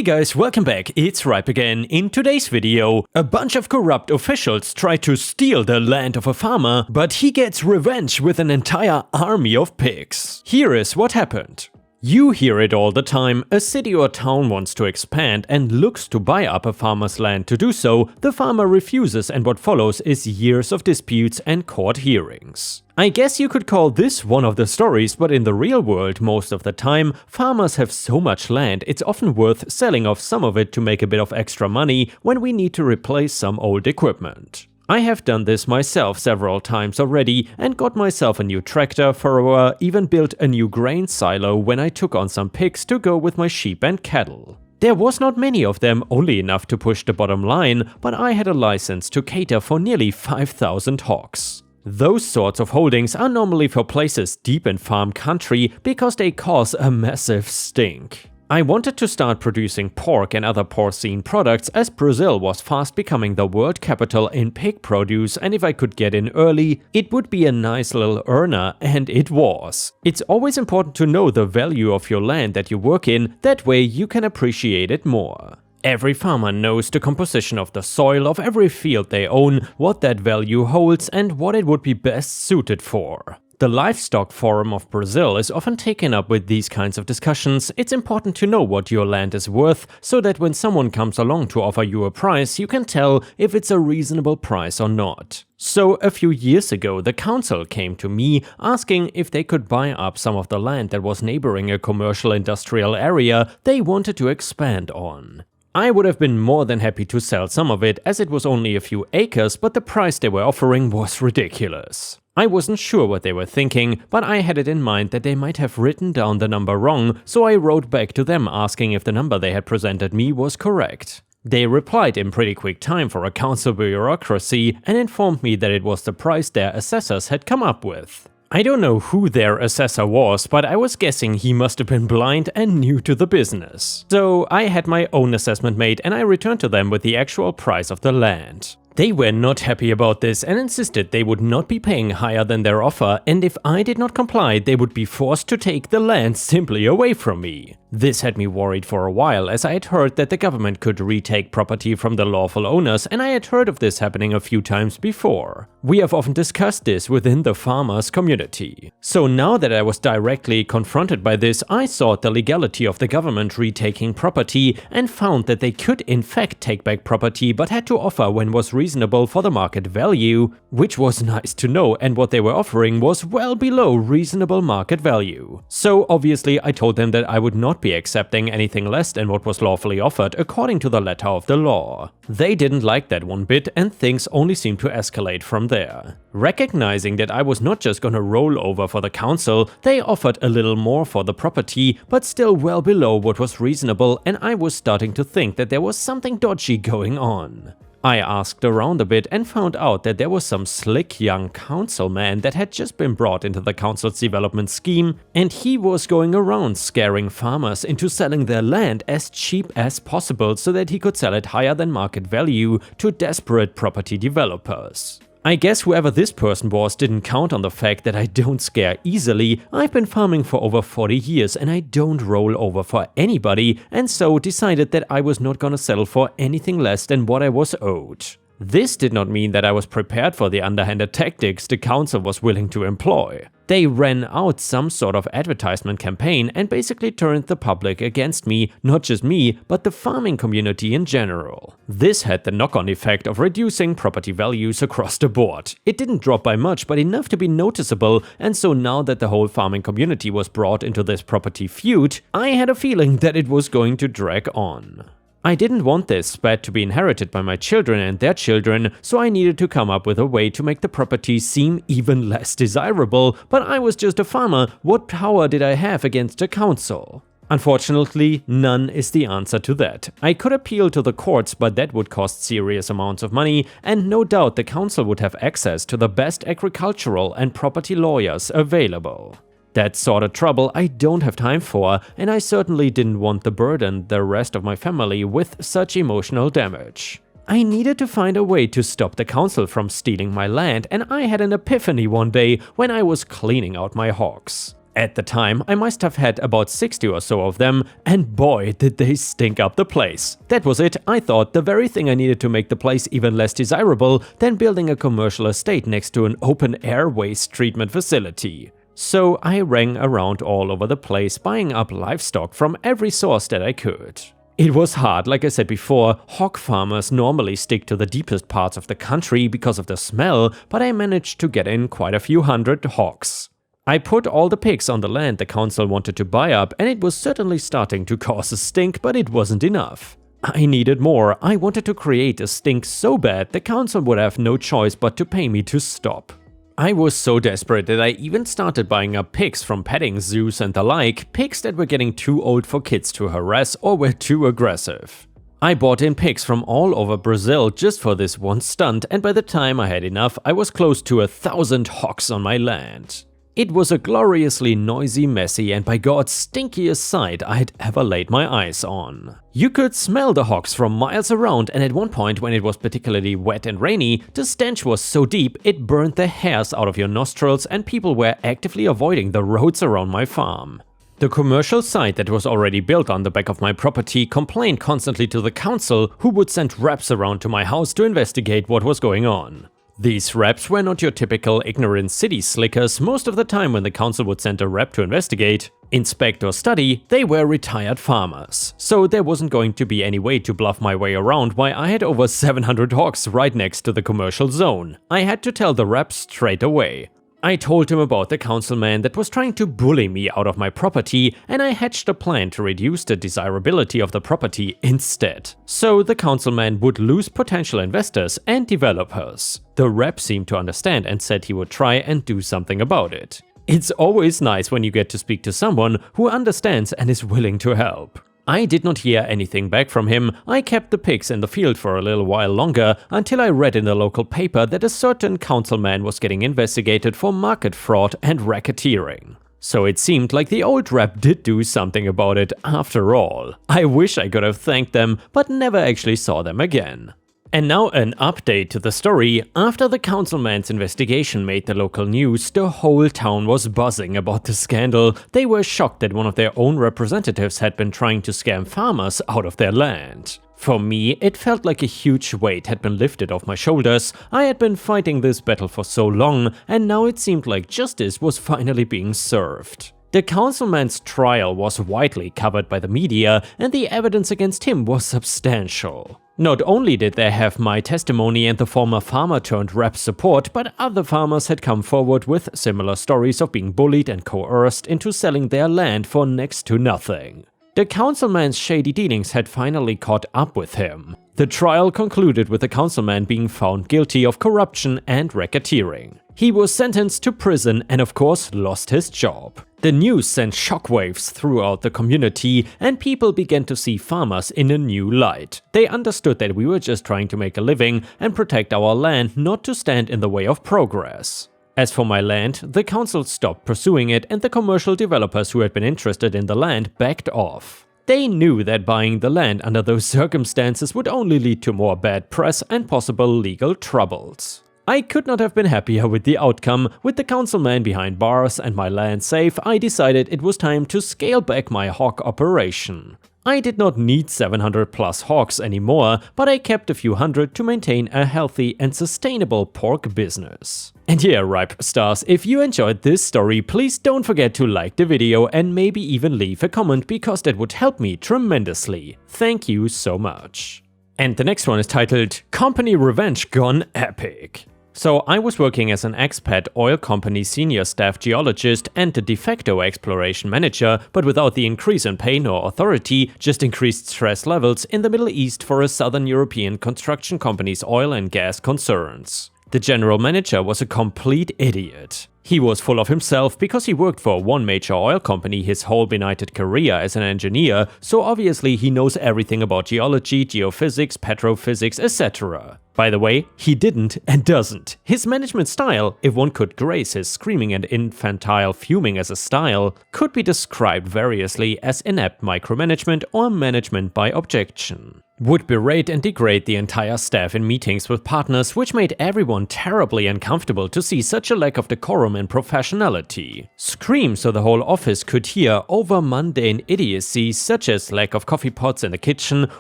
guys, welcome back, it's Ripe again. In today's video, a bunch of corrupt officials try to steal the land of a farmer, but he gets revenge with an entire army of pigs. Here is what happened. You hear it all the time, a city or town wants to expand and looks to buy up a farmer's land. To do so, the farmer refuses and what follows is years of disputes and court hearings. I guess you could call this one of the stories, but in the real world, most of the time, farmers have so much land it's often worth selling off some of it to make a bit of extra money when we need to replace some old equipment. I have done this myself several times already and got myself a new tractor, furrower, even built a new grain silo when I took on some pigs to go with my sheep and cattle. There was not many of them, only enough to push the bottom line, but I had a license to cater for nearly 5,000 hogs. Those sorts of holdings are normally for places deep in farm country because they cause a massive stink. I wanted to start producing pork and other porcine products as Brazil was fast becoming the world capital in pig produce, and if I could get in early, it would be a nice little earner, and it was. It's always important to know the value of your land that you work in, that way you can appreciate it more. Every farmer knows the composition of the soil of every field they own, what that value holds and what it would be best suited for. The Livestock Forum of Brazil is often taken up with these kinds of discussions. It's important to know what your land is worth, so that when someone comes along to offer you a price, you can tell if it's a reasonable price or not. So a few years ago, the council came to me asking if they could buy up some of the land that was neighboring a commercial industrial area they wanted to expand on. I would have been more than happy to sell some of it, as it was only a few acres, but the price they were offering was ridiculous. I wasn't sure what they were thinking, but I had it in mind that they might have written down the number wrong, so I wrote back to them asking if the number they had presented me was correct. They replied in pretty quick time for a council bureaucracy and informed me that it was the price their assessors had come up with. I don't know who their assessor was, but I was guessing he must have been blind and new to the business. So I had my own assessment made and I returned to them with the actual price of the land. They were not happy about this and insisted they would not be paying higher than their offer, and if I did not comply, they would be forced to take the land simply away from me. This had me worried for a while, as I had heard that the government could retake property from the lawful owners, and I had heard of this happening a few times before. We have often discussed this within the farmers' community. So now that I was directly confronted by this, I sought the legality of the government retaking property and found that they could in fact take back property, but had to offer when was reasonable for the market value, which was nice to know, and what they were offering was well below reasonable market value. So obviously I told them that I would not be accepting anything less than what was lawfully offered according to the letter of the law. They didn't like that one bit, and things only seemed to escalate from there. Recognizing that I was not just gonna roll over for the council, they offered a little more for the property, but still well below what was reasonable, and I was starting to think that there was something dodgy going on. I asked around a bit and found out that there was some slick young councilman that had just been brought into the council's development scheme, and he was going around scaring farmers into selling their land as cheap as possible so that he could sell it higher than market value to desperate property developers. I guess whoever this person was didn't count on the fact that I don't scare easily. I've been farming for over 40 years and I don't roll over for anybody, and so decided that I was not gonna settle for anything less than what I was owed. This did not mean that I was prepared for the underhanded tactics the council was willing to employ. They ran out some sort of advertisement campaign and basically turned the public against me, not just me, but the farming community in general. This had the knock-on effect of reducing property values across the board. It didn't drop by much, but enough to be noticeable, and so now that the whole farming community was brought into this property feud, I had a feeling that it was going to drag on. I didn't want this spat to be inherited by my children and their children, so I needed to come up with a way to make the property seem even less desirable, but I was just a farmer. What power did I have against the council? Unfortunately, none is the answer to that. I could appeal to the courts, but that would cost serious amounts of money, and no doubt the council would have access to the best agricultural and property lawyers available. That sort of trouble I don't have time for, and I certainly didn't want to burden the rest of my family with such emotional damage. I needed to find a way to stop the council from stealing my land, and I had an epiphany one day when I was cleaning out my hogs. At the time, I must have had about 60 or so of them, and boy did they stink up the place. That was it, I thought, the very thing I needed to make the place even less desirable than building a commercial estate next to an open-air waste treatment facility. So I rang around all over the place, buying up livestock from every source that I could. It was hard, like I said before. Hog farmers normally stick to the deepest parts of the country because of the smell, but I managed to get in quite a few hundred hogs. I put all the pigs on the land the council wanted to buy up, and it was certainly starting to cause a stink, but it wasn't enough. I needed more. I wanted to create a stink so bad the council would have no choice but to pay me to stop. I was so desperate that I even started buying up pigs from petting zoos and the like, pigs that were getting too old for kids to harass or were too aggressive. I bought in pigs from all over Brazil just for this one stunt, and by the time I had enough, I was close to 1,000 hogs on my land. It was a gloriously noisy, messy, and by God stinkiest sight I had ever laid my eyes on. You could smell the hogs from miles around, and at one point when it was particularly wet and rainy, the stench was so deep it burned the hairs out of your nostrils, and people were actively avoiding the roads around my farm. The commercial site that was already built on the back of my property complained constantly to the council, who would send reps around to my house to investigate what was going on. These reps were not your typical ignorant city slickers. Most of the time when the council would send a rep to investigate, inspect or study, they were retired farmers. So there wasn't going to be any way to bluff my way around why I had over 700 hogs right next to the commercial zone. I had to tell the rep straight away. I told him about the councilman that was trying to bully me out of my property, and I hatched a plan to reduce the desirability of the property instead. So the councilman would lose potential investors and developers. The rep seemed to understand and said he would try and do something about it. It's always nice when you get to speak to someone who understands and is willing to help. I did not hear anything back from him. I kept the pigs in the field for a little while longer until I read in the local paper that a certain councilman was getting investigated for market fraud and racketeering. So it seemed like the old rep did do something about it after all. I wish I could have thanked them, but never actually saw them again. And now an update to the story. After the councilman's investigation made the local news, the whole town was buzzing about the scandal. They were shocked that one of their own representatives had been trying to scam farmers out of their land. For me, it felt like a huge weight had been lifted off my shoulders. I had been fighting this battle for so long, and now it seemed like justice was finally being served. The councilman's trial was widely covered by the media, and the evidence against him was substantial. Not only did they have my testimony and the former farmer-turned-rep support, but other farmers had come forward with similar stories of being bullied and coerced into selling their land for next to nothing. The councilman's shady dealings had finally caught up with him. The trial concluded with the councilman being found guilty of corruption and racketeering. He was sentenced to prison and of course lost his job. The news sent shockwaves throughout the community, and people began to see farmers in a new light. They understood that we were just trying to make a living and protect our land, not to stand in the way of progress. As for my land, the council stopped pursuing it, and the commercial developers who had been interested in the land backed off. They knew that buying the land under those circumstances would only lead to more bad press and possible legal troubles. I could not have been happier with the outcome. With the councilman behind bars and my land safe, I decided it was time to scale back my hog operation. I did not need 700 plus hogs anymore, but I kept a few hundred to maintain a healthy and sustainable pork business. And yeah, Ripe Stars, if you enjoyed this story, please don't forget to like the video and maybe even leave a comment, because that would help me tremendously. Thank you so much. And the next one is titled Company Revenge Gone Epic. So I was working as an expat oil company senior staff geologist and the de facto exploration manager, but without the increase in pay nor authority, just increased stress levels in the Middle East for a Southern European construction company's oil and gas concerns. The general manager was a complete idiot. He was full of himself because he worked for one major oil company his whole benighted career as an engineer, so obviously he knows everything about geology, geophysics, petrophysics, etc. By the way, he didn't and doesn't. His management style, if one could grace his screaming and infantile fuming as a style, could be described variously as inept micromanagement or management by objection. Would berate and degrade the entire staff in meetings with partners, which made everyone terribly uncomfortable to see such a lack of decorum and professionality. Scream so the whole office could hear over mundane idiocies such as lack of coffee pots in the kitchen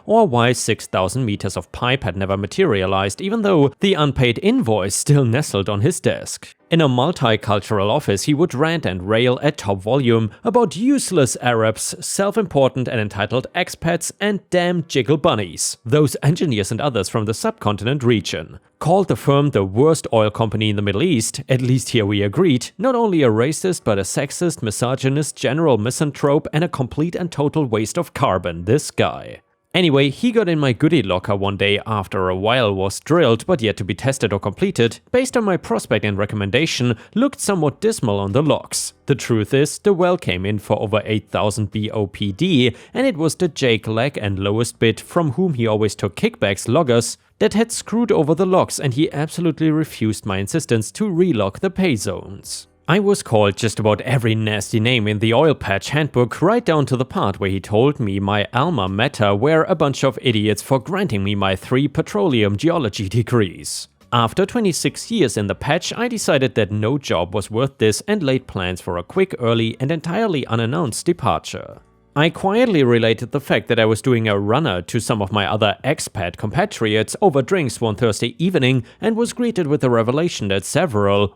or why 6,000 meters of pipe had never materialized even though the unpaid invoice still nestled on his desk. In a multicultural office, he would rant and rail at top volume about useless Arabs, self-important and entitled expats, and damn jiggle bunnies, those engineers and others from the subcontinent region. Called the firm the worst oil company in the Middle East, at least here we agreed, not only a racist but a sexist, misogynist, general misanthrope and a complete and total waste of carbon, this guy. Anyway, he got in my goodie locker one day after a while was drilled but yet to be tested or completed, based on my prospect and recommendation, looked somewhat dismal on the logs. The truth is, the well came in for over 8,000 BOPD, and it was the Jake Leg and lowest bid, from whom he always took kickbacks, loggers, that had screwed over the logs, and he absolutely refused my insistence to relog the pay zones. I was called just about every nasty name in the oil patch handbook, right down to the part where he told me my alma mater were a bunch of idiots for granting me my 3 petroleum geology degrees. After 26 years in the patch, I decided that no job was worth this and laid plans for a quick, early and entirely unannounced departure. I quietly related the fact that I was doing a runner to some of my other expat compatriots over drinks one Thursday evening and was greeted with the revelation that several,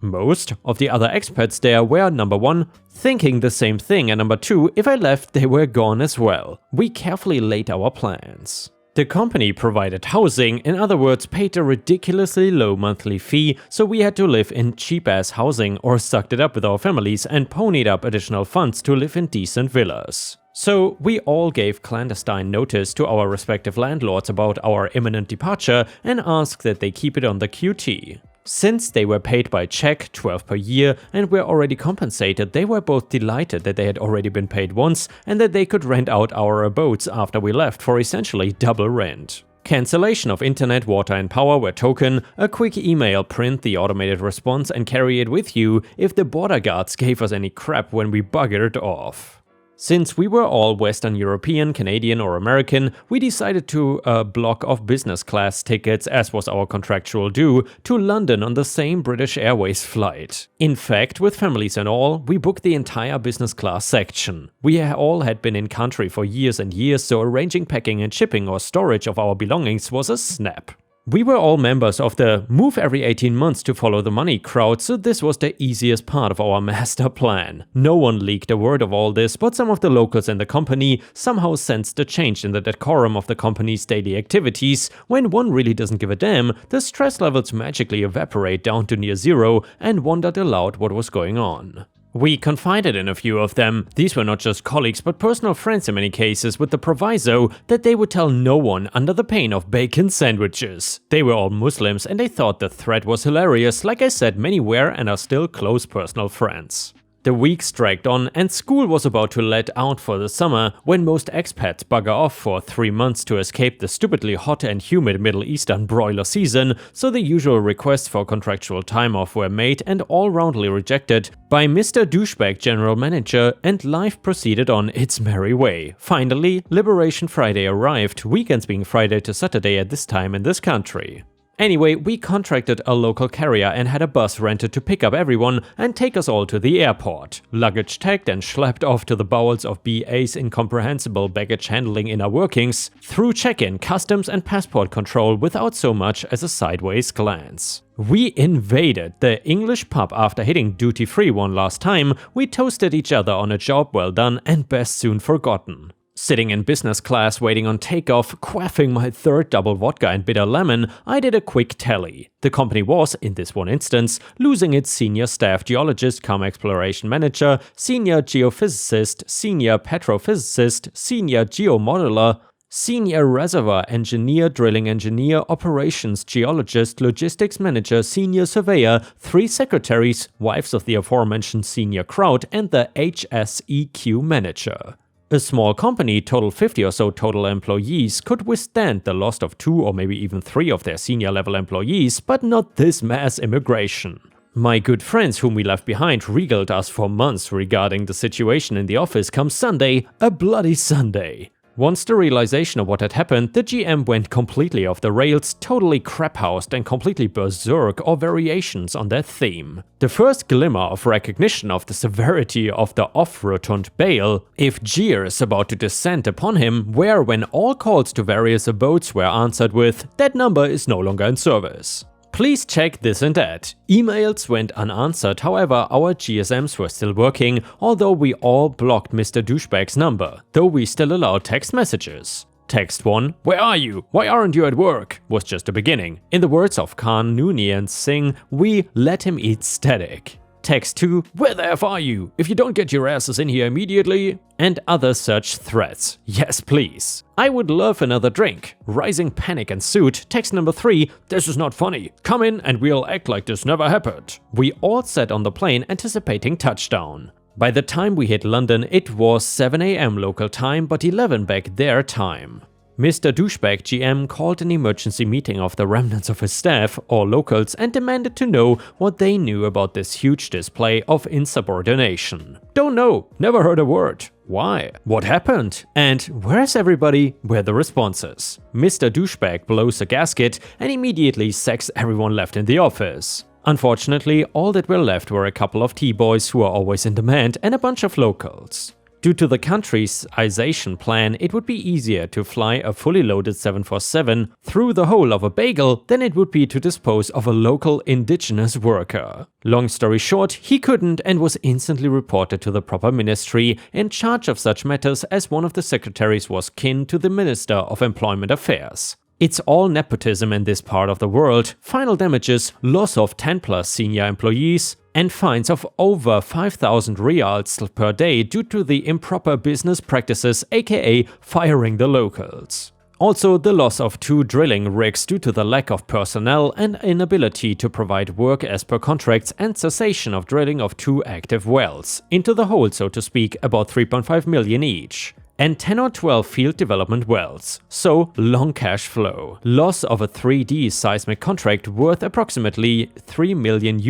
most, of the other expats there were number 1, thinking the same thing, and number 2, if I left they were gone as well. We carefully laid our plans. The company provided housing, in other words paid a ridiculously low monthly fee, so we had to live in cheap-ass housing or sucked it up with our families and ponied up additional funds to live in decent villas. So we all gave clandestine notice to our respective landlords about our imminent departure and asked that they keep it on the QT. Since they were paid by check, 12 per year, and were already compensated, they were both delighted that they had already been paid once and that they could rent out our abodes after we left for essentially double rent. Cancellation of internet, water and power were token, a quick email, print the automated response and carry it with you if the border guards gave us any crap when we buggered off. Since we were all Western European, Canadian or American, we decided to block off business class tickets, as was our contractual due, to London on the same British Airways flight. In fact, with families and all, we booked the entire business class section. We all had been in country for years and years, so arranging packing and shipping or storage of our belongings was a snap. We were all members of the move every 18 months to follow the money crowd, so this was the easiest part of our master plan. No one leaked a word of all this, but some of the locals in the company somehow sensed the change in the decorum of the company's daily activities. When one really doesn't give a damn, the stress levels magically evaporate down to near zero, and wondered aloud what was going on. We confided in a few of them. These were not just colleagues but personal friends in many cases, with the proviso that they would tell no one under the pain of bacon sandwiches. They were all Muslims and they thought the threat was hilarious. Like I said, many were and are still close personal friends. The weeks dragged on and school was about to let out for the summer when most expats bugger off for 3 months to escape the stupidly hot and humid Middle Eastern broiler season, so the usual requests for contractual time off were made and all roundly rejected by Mr. Douchebag General Manager, and life proceeded on its merry way. Finally, Liberation Friday arrived, weekends being Friday to Saturday at this time in this country. Anyway, we contracted a local carrier and had a bus rented to pick up everyone and take us all to the airport. Luggage tagged and schlepped off to the bowels of BA's incomprehensible baggage handling inner workings, through check-in, customs and passport control without so much as a sideways glance. We invaded the English pub after hitting duty-free one last time. We toasted each other on a job well done and best soon forgotten. Sitting in business class waiting on takeoff, quaffing my 3rd double vodka and bitter lemon, I did a quick tally. The company was, in this one instance, losing its senior staff geologist cum exploration manager, senior geophysicist, senior petrophysicist, senior geomodeler, senior reservoir engineer, drilling engineer, operations geologist, logistics manager, senior surveyor, 3 secretaries, wives of the aforementioned senior crowd, and the HSEQ manager. A small company, total 50 or so total employees, could withstand the loss of 2 or maybe even 3 of their senior level employees, but not this mass immigration. My good friends whom we left behind regaled us for months regarding the situation in the office come Sunday, a bloody Sunday. Once the realization of what had happened, the GM went completely off the rails, totally crap-housed and completely berserk or variations on that theme. The first glimmer of recognition of the severity of the off-rotund bail, if jeers about to descend upon him, were when all calls to various abodes were answered with "that number is no longer in service." Please check this and that. Emails went unanswered, however our GSMs were still working, although we all blocked Mr. Douchebag's number, though we still allowed text messages. Text 1, "Where are you? Why aren't you at work?" was just the beginning. In the words of Khan Nooney and Singh, we let him eat static. Text 2, "Where the F are you? If you don't get your asses in here immediately," and other such threats. Yes, please. I would love another drink. Rising panic ensued. Text number 3, "This is not funny. Come in and we'll act like this never happened." We all sat on the plane anticipating touchdown. By the time we hit London, it was 7 AM local time, but 11 back their time. Mr. Douchebag GM called an emergency meeting of the remnants of his staff, or locals, and demanded to know what they knew about this huge display of insubordination. "Don't know, never heard a word." "Why? What happened? And where's everybody?" were the responses. Mr. Douchebag blows a gasket and immediately sacks everyone left in the office. Unfortunately, all that were left were a couple of T-boys who are always in demand and a bunch of locals. Due to the countryization plan, it would be easier to fly a fully loaded 747 through the hole of a bagel than it would be to dispose of a local indigenous worker. Long story short, he couldn't and was instantly reported to the proper ministry in charge of such matters, as one of the secretaries was kin to the Minister of Employment Affairs. It's all nepotism in this part of the world. Final damages, loss of 10+ senior employees, and fines of over 5,000 reals per day due to the improper business practices, aka firing the locals. Also the loss of 2 drilling rigs due to the lack of personnel and inability to provide work as per contracts, and cessation of drilling of 2 active wells, into the hole so to speak, about 3.5 million each. And 10 or 12 field development wells, so long cash flow. Loss of a 3D seismic contract worth approximately $3 million,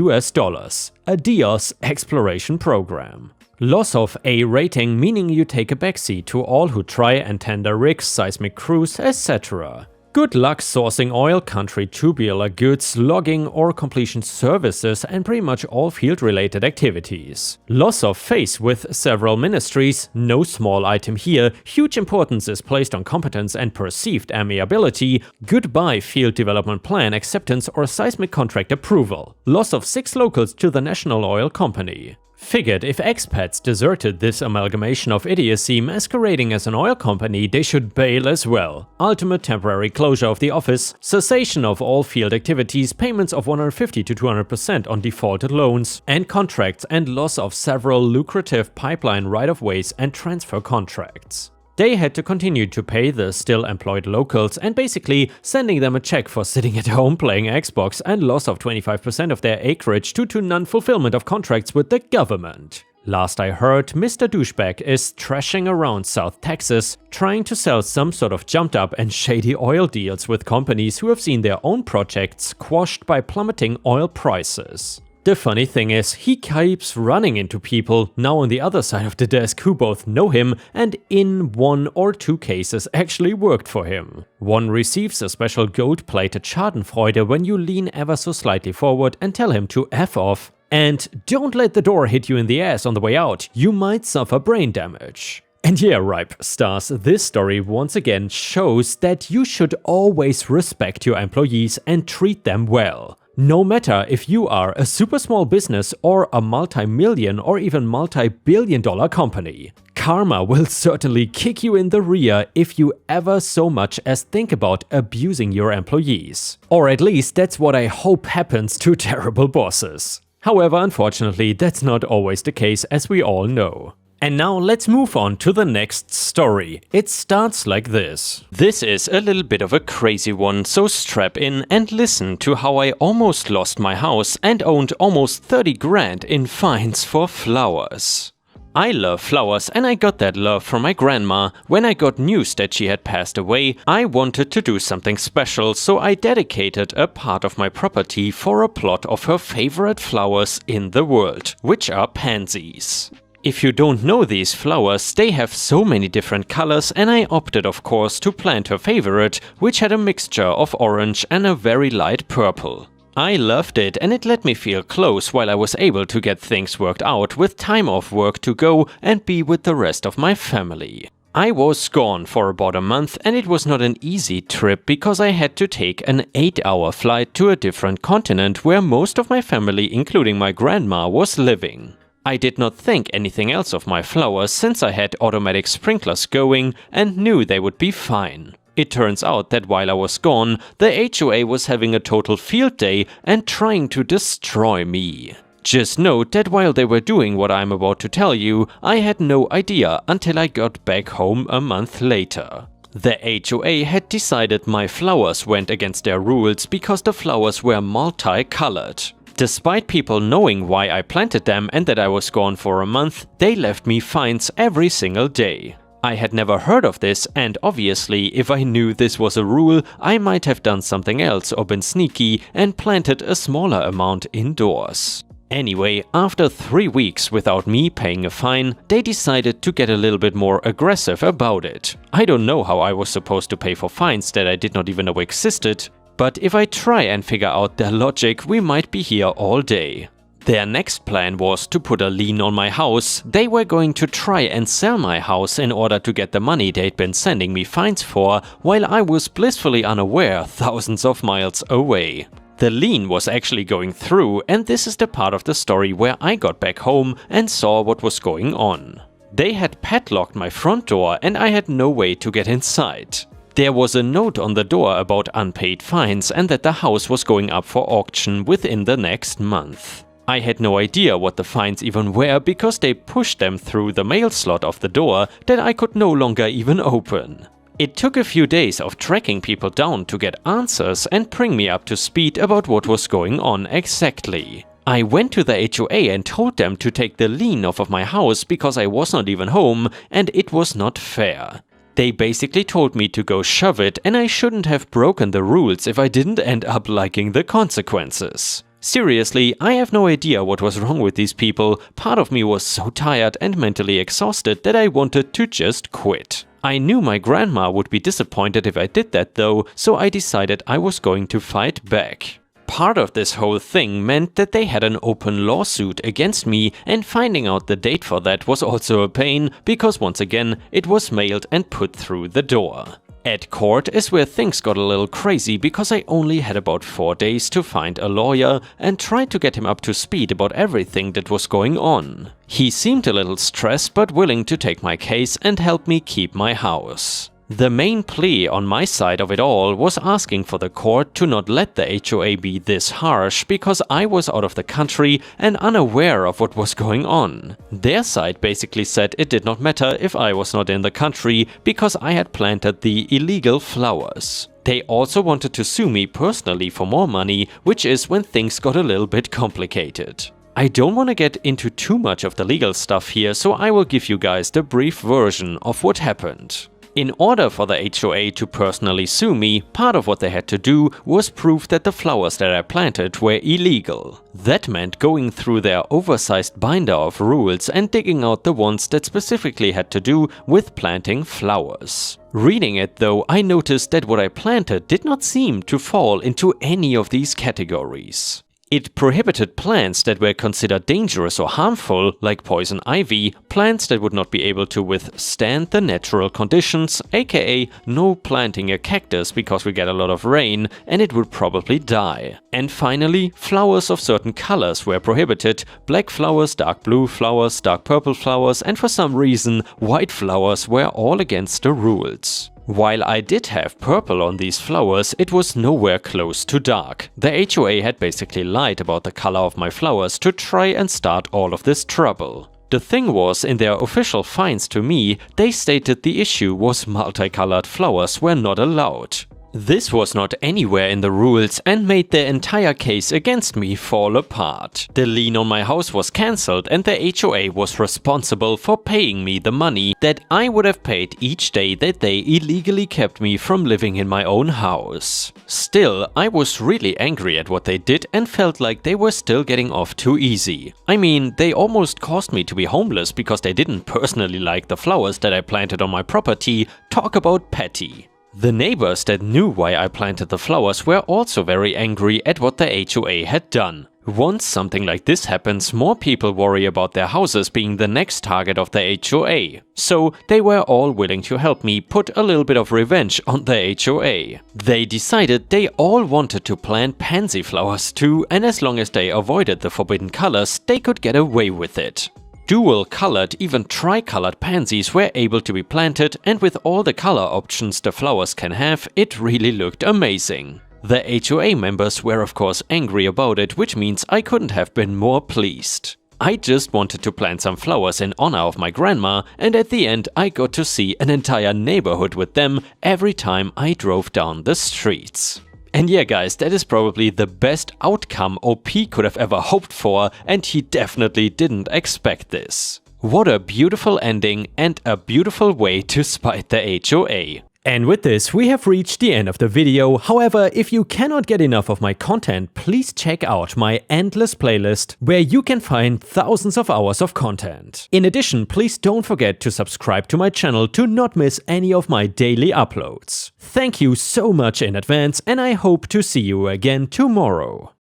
a DIOS exploration program. Loss of A rating, meaning you take a backseat to all who try and tender rigs, seismic crews, etc. Good luck sourcing oil, country tubular goods, logging or completion services, and pretty much all field-related activities. Loss of face with several ministries, no small item here, huge importance is placed on competence and perceived amiability, goodbye field development plan acceptance or seismic contract approval. Loss of 6 locals to the National Oil Company. Figured if expats deserted this amalgamation of idiocy masquerading as an oil company, they should bail as well. Ultimate temporary closure of the office, cessation of all field activities, payments of 150 to 200% on defaulted loans and contracts, and loss of several lucrative pipeline right-of-ways and transfer contracts. They had to continue to pay the still employed locals and basically sending them a check for sitting at home playing Xbox, and loss of 25% of their acreage due to non-fulfillment of contracts with the government. Last I heard, Mr. Douchebag is trashing around South Texas, trying to sell some sort of jumped up and shady oil deals with companies who have seen their own projects quashed by plummeting oil prices. The funny thing is, he keeps running into people, now on the other side of the desk, who both know him and in 1 or 2 cases actually worked for him. One receives a special gold-plated schadenfreude when you lean ever so slightly forward and tell him to F off. And don't let the door hit you in the ass on the way out, you might suffer brain damage. And yeah, Ripe Stars, this story once again shows that you should always respect your employees and treat them well. No matter if you are a super small business or a multi-million or even multi-billion-dollar company. Karma will certainly kick you in the rear if you ever so much as think about abusing your employees. Or at least that's what I hope happens to terrible bosses. However, unfortunately, that's not always the case, as we all know. And now let's move on to the next story. It starts like this. This is a little bit of a crazy one, so strap in and listen to how I almost lost my house and owned almost 30 grand in fines for flowers. I love flowers and I got that love from my grandma. When I got news that she had passed away, I wanted to do something special, so I dedicated a part of my property for a plot of her favorite flowers in the world, which are pansies. If you don't know these flowers, they have so many different colors, and I opted of course to plant her favorite, which had a mixture of orange and a very light purple. I loved it and it let me feel close while I was able to get things worked out with time off work to go and be with the rest of my family. I was gone for about a month and it was not an easy trip because I had to take an 8-hour flight to a different continent where most of my family, including my grandma, was living. I did not think anything else of my flowers since I had automatic sprinklers going and knew they would be fine. It turns out that while I was gone, the HOA was having a total field day and trying to destroy me. Just note that while they were doing what I'm about to tell you, I had no idea until I got back home a month later. The HOA had decided my flowers went against their rules because the flowers were multicolored. Despite people knowing why I planted them and that I was gone for a month, they left me fines every single day. I had never heard of this, and obviously if I knew this was a rule, I might have done something else or been sneaky and planted a smaller amount indoors. Anyway, after 3 weeks without me paying a fine, they decided to get a little bit more aggressive about it. I don't know how I was supposed to pay for fines that I did not even know existed, but if I try and figure out their logic, we might be here all day. Their next plan was to put a lien on my house. They were going to try and sell my house in order to get the money they'd been sending me fines for, while I was blissfully unaware thousands of miles away. The lien was actually going through, and this is the part of the story where I got back home and saw what was going on. They had padlocked my front door and I had no way to get inside. There was a note on the door about unpaid fines and that the house was going up for auction within the next month. I had no idea what the fines even were because they pushed them through the mail slot of the door that I could no longer even open. It took a few days of tracking people down to get answers and bring me up to speed about what was going on exactly. I went to the HOA and told them to take the lien off of my house because I was not even home and it was not fair. They basically told me to go shove it and I shouldn't have broken the rules if I didn't end up liking the consequences. Seriously, I have no idea what was wrong with these people. Part of me was so tired and mentally exhausted that I wanted to just quit. I knew my grandma would be disappointed if I did that though, so I decided I was going to fight back. Part of this whole thing meant that they had an open lawsuit against me, and finding out the date for that was also a pain because once again it was mailed and put through the door. At court is where things got a little crazy because I only had about 4 days to find a lawyer and tried to get him up to speed about everything that was going on. He seemed a little stressed but willing to take my case and help me keep my house. The main plea on my side of it all was asking for the court to not let the HOA be this harsh because I was out of the country and unaware of what was going on. Their side basically said it did not matter if I was not in the country because I had planted the illegal flowers. They also wanted to sue me personally for more money, which is when things got a little bit complicated. I don't want to get into too much of the legal stuff here, so I will give you guys the brief version of what happened. In order for the HOA to personally sue me, part of what they had to do was prove that the flowers that I planted were illegal. That meant going through their oversized binder of rules and digging out the ones that specifically had to do with planting flowers. Reading it though, I noticed that what I planted did not seem to fall into any of these categories. It prohibited plants that were considered dangerous or harmful, like poison ivy, plants that would not be able to withstand the natural conditions, aka no planting a cactus because we get a lot of rain and it would probably die. And finally, flowers of certain colors were prohibited: black flowers, dark blue flowers, dark purple flowers, and for some reason, white flowers were all against the rules. While I did have purple on these flowers, it was nowhere close to dark. The HOA had basically lied about the color of my flowers to try and start all of this trouble. The thing was, in their official fines to me, they stated the issue was multicolored flowers were not allowed. This was not anywhere in the rules and made the entire case against me fall apart. The lien on my house was cancelled and the HOA was responsible for paying me the money that I would have paid each day that they illegally kept me from living in my own house. Still, I was really angry at what they did and felt like they were still getting off too easy. I mean, they almost caused me to be homeless because they didn't personally like the flowers that I planted on my property. Talk about petty. The neighbors that knew why I planted the flowers were also very angry at what the HOA had done. Once something like this happens, more people worry about their houses being the next target of the HOA. So they were all willing to help me put a little bit of revenge on the HOA. They decided they all wanted to plant pansy flowers too, and as long as they avoided the forbidden colors, they could get away with it. Dual-colored, even tri-colored pansies were able to be planted, and with all the color options the flowers can have, it really looked amazing. The HOA members were of course angry about it, which means I couldn't have been more pleased. I just wanted to plant some flowers in honor of my grandma, and at the end I got to see an entire neighborhood with them every time I drove down the streets. And yeah guys, that is probably the best outcome OP could have ever hoped for, and he definitely didn't expect this. What a beautiful ending and a beautiful way to spite the HOA. And with this, we have reached the end of the video. However, if you cannot get enough of my content, please check out my endless playlist, where you can find thousands of hours of content. In addition, please don't forget to subscribe to my channel to not miss any of my daily uploads. Thank you so much in advance, and I hope to see you again tomorrow.